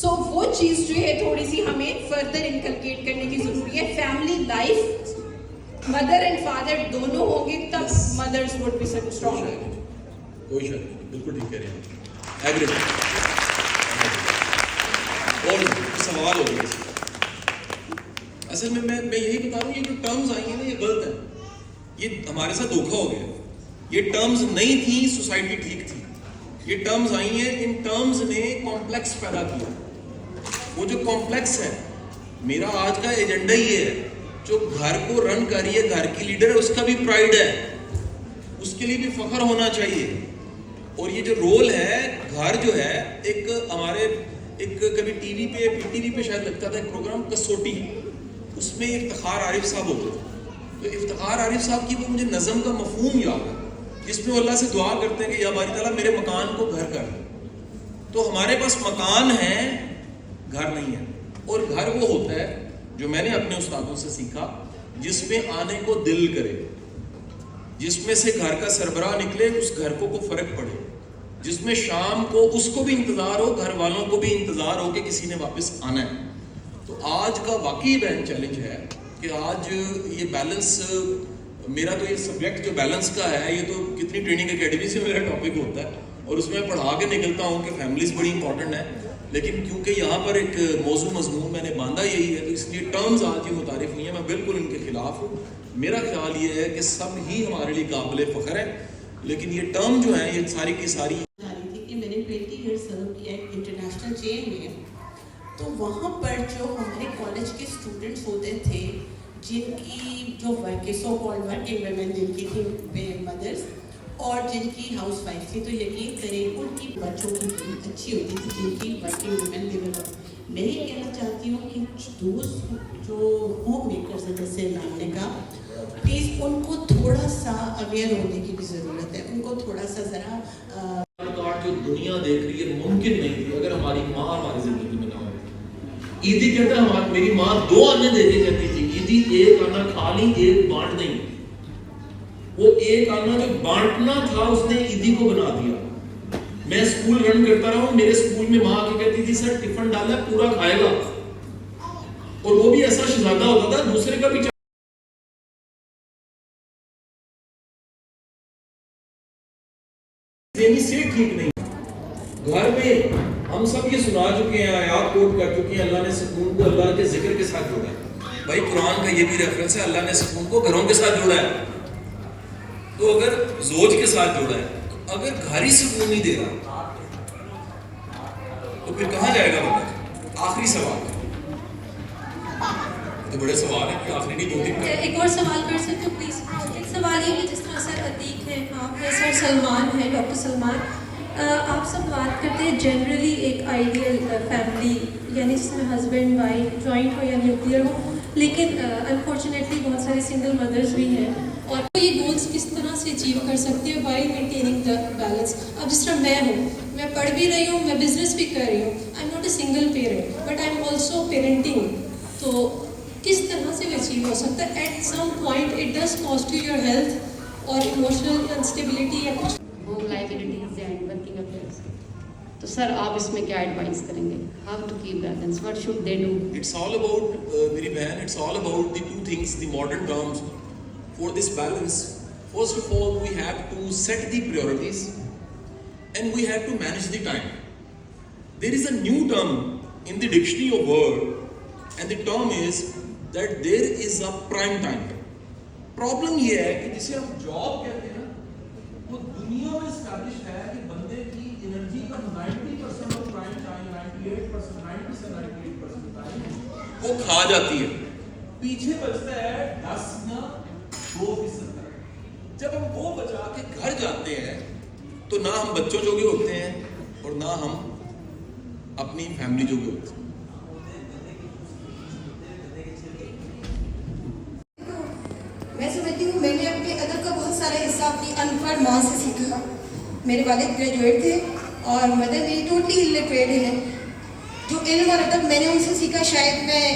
سو وہ چیز جو ہے تھوڑی سی ہمیں فردر انکلکیٹ کرنے کی ضروری ہے. Family life mother and father دونوں ہوں گے تب مدرس وڈ بی اسٹرانگ. کوئی شک نہیں, بالکل ٹھیک کہہ رہے ہیں, ایگری. اور سوال ہو گیا اصل میں یہی بتا رہا ہوں, یہ جو ٹرمز آئی ہیں نا یہ غلط ہیں, یہ ہمارے ساتھ دھوکہ ہو گیا. یہ ٹرمز نہیں تھی, سوسائٹی ٹھیک تھی. یہ ٹرمز آئی ہیں, ان ٹرمز نے کمپلیکس پیدا کیا. وہ جو کمپلیکس ہے, میرا آج کا ایجنڈا ہی ہے, جو گھر کو رن کر رہی ہے, گھر کی لیڈر ہے, اس کا بھی پرائڈ ہے, اس کے لیے بھی فخر ہونا چاہیے. اور یہ جو رول ہے, گھر جو ہے, ایک ہمارے ایک کبھی ٹی وی پہ پی ٹی وی پہ شاید لگتا تھا ایک پروگرام کسوٹی, اس میں افتخار عارف صاحب ہوتے تھے. تو افتخار عارف صاحب کی وہ مجھے نظم کا مفہوم یاد ہے, جس میں وہ اللہ سے دعا کرتے ہیں کہ یا باری تعالیٰ میرے مکان کو گھر کر. تو ہمارے پاس مکان ہے, گھر نہیں ہے. اور گھر وہ ہوتا ہے جو میں نے اپنے استادوں سے سیکھا, جس میں آنے کو دل کرے, جس میں سے گھر کا سربراہ نکلے, اس گھر کو فرق پڑے, جس میں شام کو اس کو بھی انتظار ہو, گھر والوں کو بھی انتظار ہو کہ کسی نے واپس آنا ہے. تو آج کا واقعی بہن چیلنج ہے کہ آج یہ بیلنس, میرا تو یہ سبجیکٹ جو بیلنس کا ہے, یہ تو کتنی ٹریننگ اکیڈمی سے میرا ٹاپک ہوتا ہے, اور اس میں پڑھا کے نکلتا ہوں کہ فیملیز بڑی امپورٹنٹ ہے. لیکن کیونکہ یہاں پر ایک موضوع مضمون میں نے باندھا یہی ہے, تو اس لیے ٹرمز آج یہ متعارف ہوئی ہیں, میں بالکل ان کے خلاف ہوں. میرا خیال یہ ہے کہ سب ہی ہمارے لیے قابل فخر ہے, لیکن یہ ٹرم جو ہیں یہ ساری کی ساری میں نے 20 ایئرس سرو کیا ایک انٹرنیشنل چین میں. تو وہاں پر جو ہمارے کالج کے اسٹوڈنٹس ہوتے تھے, جن کی جو سو کالڈ ورکنگ ویمن جن کی تھی مدرس, اور جن کی ہاؤس وائف تھی, تو یقین کریں ان کی بچوں کی بہت اچھی ہوتی تھی جن کی ورکنگ ویمن ڈیولپ. میں یہ کہنا چاہتی ہوں کہ دوست جو ہوم میکرز ہیں, جیسے میم نے کہا, پلیز ان کو تھوڑا سا اویئر ہونے کی بھی ضرورت ہے. ان کو تھوڑا سا ذرا جو دنیا دیکھ رہی ہے ممکن نہیں تھی اگر ہماری ماں ہماری زندگی میں نہ ہو. عیدی کہتا ہے میری ماں 2 آنے دے دی کہتی تھی, عیدی ایک آنا کھا لی, ایک بانٹ نہیں. وہ ایک آنا جو بانٹنا تھا اس نے عیدی کو بنا دیا. میں اسکول رن کرتا رہا ہوں, میرے اسکول میں ماں آ کے کہتی تھی سر ٹفن ڈالا پورا کھائے گا, اور وہ بھی ایسا شہزادہ ہوتا تھا دوسرے کا بھی سے ٹھیک نہیں. گھر میں ہم سب یہ سنا چکے ہیں, آیات کوٹ کر چکے ہیں, اللہ نے سکون کو اللہ کے ذکر کے ساتھ جوڑا ہے. بھائی قرآن کا یہ بھی ریفرنس ہے, اللہ نے سکون کو گھروں کے ساتھ جوڑا ہے. تو اگر زوج کے ساتھ جوڑا ہے, تو اگر گھر ہی سکون نہیں دے رہا تو پھر کہاں جائے گا بندہ؟ آخری سوال تو بڑے سوال ہیں کہ آخری نہیں 2-3 ایک اور سوال کر سکتے ہو پلیز؟ ایک سوال یہ کہ جس طرح سر عتیق ہے, آپ ہے, سر سلمان ہے, ڈاکٹر سلمان, آپ سب بات کرتے ہیں جنرلی ایک آئیڈیل فیملی, یعنی جس میں ہسبینڈ وائف جوائنٹ ہو یا نیوکلیئر ہو, لیکن انفارچونیٹلی بہت سارے سنگل مدرس بھی ہیں. اور یہ گولس کس طرح سے اچیو کر سکتے ہیں بائی مینٹیننگ دا بیلنس؟ اب جس طرح میں ہوں, میں پڑھ بھی رہی ہوں, میں بزنس بھی کر رہی ہوں, I am not a single parent but I am also parenting. تو کس طرح سے وہ اچیو ہو سکتا ہے؟ At some point it does cost you your health اور ایموشنل انسٹیبلٹی یا کچھ. Home liabilities and working affairs. تو سر آپ اس میں کیا ایڈوائز کریں گے؟ How to keep balance, what should they do? It's all about میری بہن, it's all about the 2 things, the modern terms for this balance. First of all, we have to set the priorities and we have to manage the time. There is a new term in the dictionary of word and the term is that there is a prime time. Problem یہ ہے کہ جسے ہم job کہتے ہیں نا, وہ دنیا میں اسٹیبلش ہے کہ بندے کی انرجی کا 90% آف پرائم ٹائم, 98%, 90 سے 98% ٹائم وہ کھا جاتی ہے. پیچھے بچتا ہے 10 یا 2%. جب ہم وہ بچا کے گھر جاتے ہیں تو نہ ہم بچوں جوگے ہوتے ہیں اور نہ ہم اپنی فیملی جوگے ہوتے ہیں. میں سمجھتی ہوں میں نے اپنے ادب کا بہت سارا حصہ اپنی انپڑھ ماں سے سیکھا. میرے والد گریجویٹ تھے اور مدر میری ٹوٹلی الٹریٹ ہے. جو علم اور ادب میں نے ان سے سیکھا, شاید میں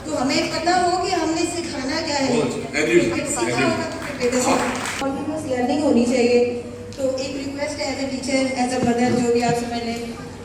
تو ہمیں پتہ ہو کہ ہم نے سکھانا کیا ہے. سیکھا ہوگا کنٹینیوس لرننگ ہونی چاہیے. تو ایک ریکویسٹ ہے as a teacher, as a mother, جو بھی آپ سمجھ لیں,